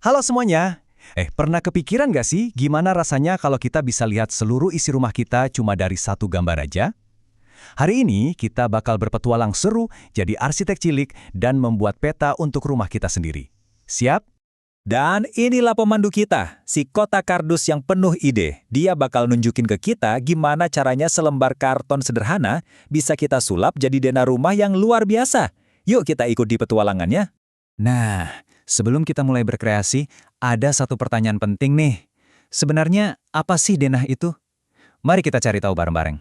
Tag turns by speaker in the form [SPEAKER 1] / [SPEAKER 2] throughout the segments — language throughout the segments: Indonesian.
[SPEAKER 1] Halo semuanya. Pernah kepikiran nggak sih gimana rasanya kalau kita bisa lihat seluruh isi rumah kita cuma dari satu gambar aja? Hari ini kita bakal berpetualang seru jadi arsitek cilik dan membuat peta untuk rumah kita sendiri. Siap?
[SPEAKER 2] Dan inilah pemandu kita, si kotak kardus yang penuh ide. Dia bakal nunjukin ke kita gimana caranya selembar karton sederhana bisa kita sulap jadi denah rumah yang luar biasa. Yuk kita ikut di petualangannya.
[SPEAKER 1] Nah, sebelum kita mulai berkreasi, ada satu pertanyaan penting nih. Sebenarnya apa sih denah itu? Mari kita cari tahu bareng-bareng.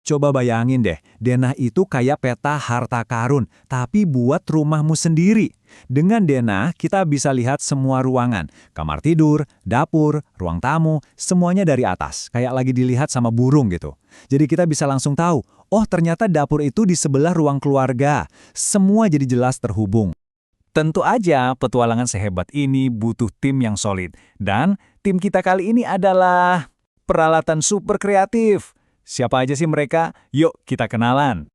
[SPEAKER 1] Coba bayangin deh, denah itu kayak peta harta karun, tapi buat rumahmu sendiri. Dengan denah, kita bisa lihat semua ruangan, kamar tidur, dapur, ruang tamu, semuanya dari atas, kayak lagi dilihat sama burung gitu. Jadi kita bisa langsung tahu, oh ternyata dapur itu di sebelah ruang keluarga. Semua jadi jelas terhubung. Tentu aja petualangan sehebat ini butuh tim yang solid. Dan tim kita kali ini adalah peralatan super kreatif. Siapa aja sih mereka? Yuk kita kenalan.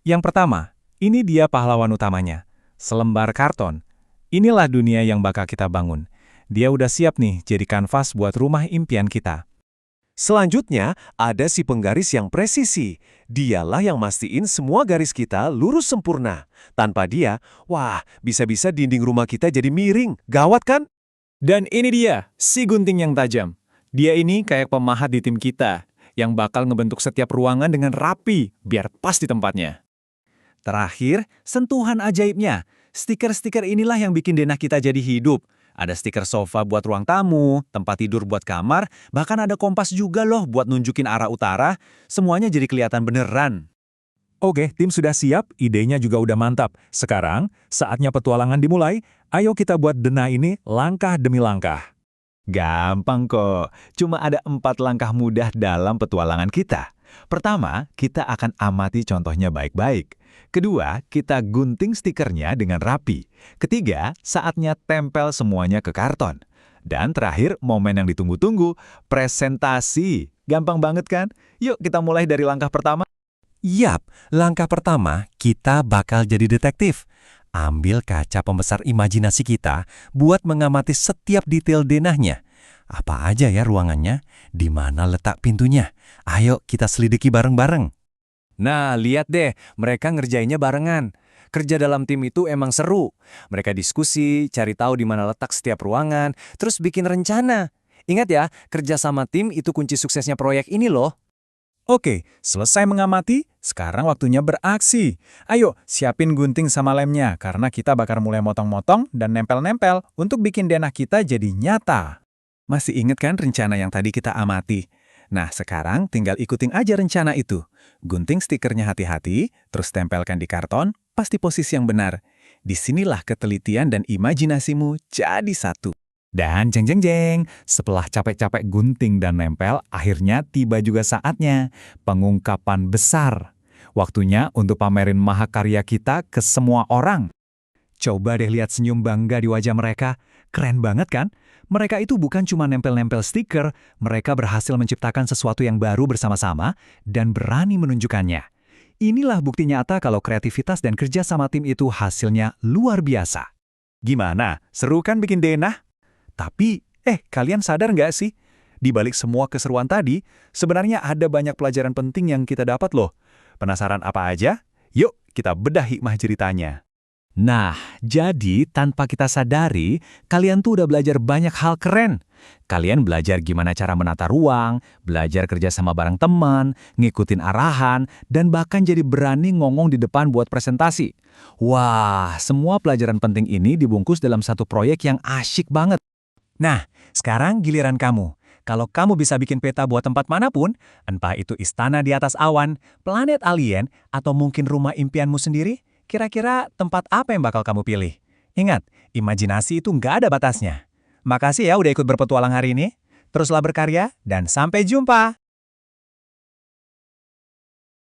[SPEAKER 1] Yang pertama, ini dia pahlawan utamanya. Selembar karton. Inilah dunia yang bakal kita bangun. Dia udah siap nih jadi kanvas buat rumah impian kita.
[SPEAKER 3] Selanjutnya, ada si penggaris yang presisi. Dialah yang mastiin semua garis kita lurus sempurna. Tanpa dia, wah, bisa-bisa dinding rumah kita jadi miring. Gawat kan?
[SPEAKER 1] Dan ini dia, si gunting yang tajam. Dia ini kayak pemahat di tim kita, yang bakal ngebentuk setiap ruangan dengan rapi, biar pas di tempatnya. Terakhir, sentuhan ajaibnya. Stiker-stiker inilah yang bikin denah kita jadi hidup. Ada stiker sofa buat ruang tamu, tempat tidur buat kamar, bahkan ada kompas juga loh buat nunjukin arah utara. Semuanya jadi kelihatan beneran.
[SPEAKER 4] Oke, tim sudah siap, idenya juga udah mantap. Sekarang, saatnya petualangan dimulai. Ayo kita buat denah ini langkah demi langkah.
[SPEAKER 2] Gampang kok, cuma ada 4 langkah mudah dalam petualangan kita. Pertama, kita akan amati contohnya baik-baik. Kedua, kita gunting stikernya dengan rapi. Ketiga, saatnya tempel semuanya ke karton. Dan terakhir, momen yang ditunggu-tunggu, presentasi. Gampang banget kan? Yuk kita mulai dari langkah pertama.
[SPEAKER 4] Yap, langkah pertama, kita bakal jadi detektif. Ambil kaca pembesar imajinasi kita buat mengamati setiap detail denahnya. Apa aja ya ruangannya? Di mana letak pintunya? Ayo kita selidiki bareng-bareng.
[SPEAKER 1] Nah, lihat deh, mereka ngerjainnya barengan. Kerja dalam tim itu emang seru. Mereka diskusi, cari tahu di mana letak setiap ruangan, terus bikin rencana. Ingat ya, kerja sama tim itu kunci suksesnya proyek ini loh.
[SPEAKER 4] Oke, selesai mengamati, sekarang waktunya beraksi. Ayo, siapin gunting sama lemnya, karena kita bakal mulai motong-motong dan nempel-nempel untuk bikin denah kita jadi nyata. Masih ingat kan rencana yang tadi kita amati? Nah, sekarang tinggal ikutin aja rencana itu. Gunting stikernya hati-hati, terus tempelkan di karton, pasti posisi yang benar. Disinilah ketelitian dan imajinasimu jadi satu. Dan jeng-jeng-jeng, setelah capek-capek gunting dan nempel, akhirnya tiba juga saatnya pengungkapan besar. Waktunya untuk pamerin mahakarya kita ke semua orang. Coba deh lihat senyum bangga di wajah mereka. Keren banget kan? Mereka itu bukan cuma nempel-nempel stiker, mereka berhasil menciptakan sesuatu yang baru bersama-sama dan berani menunjukkannya. Inilah bukti nyata kalau kreativitas dan kerja sama tim itu hasilnya luar biasa. Gimana? Seru kan bikin denah? Tapi, kalian sadar nggak sih? Di balik semua keseruan tadi, sebenarnya ada banyak pelajaran penting yang kita dapat loh. Penasaran apa aja? Yuk, kita bedah hikmah ceritanya. Nah, jadi tanpa kita sadari, kalian tuh udah belajar banyak hal keren. Kalian belajar gimana cara menata ruang, belajar kerja sama bareng teman, ngikutin arahan, dan bahkan jadi berani ngomong di depan buat presentasi. Wah, semua pelajaran penting ini dibungkus dalam satu proyek yang asyik banget. Nah, sekarang giliran kamu. Kalau kamu bisa bikin peta buat tempat manapun, entah itu istana di atas awan, planet alien, atau mungkin rumah impianmu sendiri, kira-kira tempat apa yang bakal kamu pilih? Ingat, imajinasi itu nggak ada batasnya. Makasih ya udah ikut berpetualang hari ini. Teruslah berkarya, dan sampai jumpa!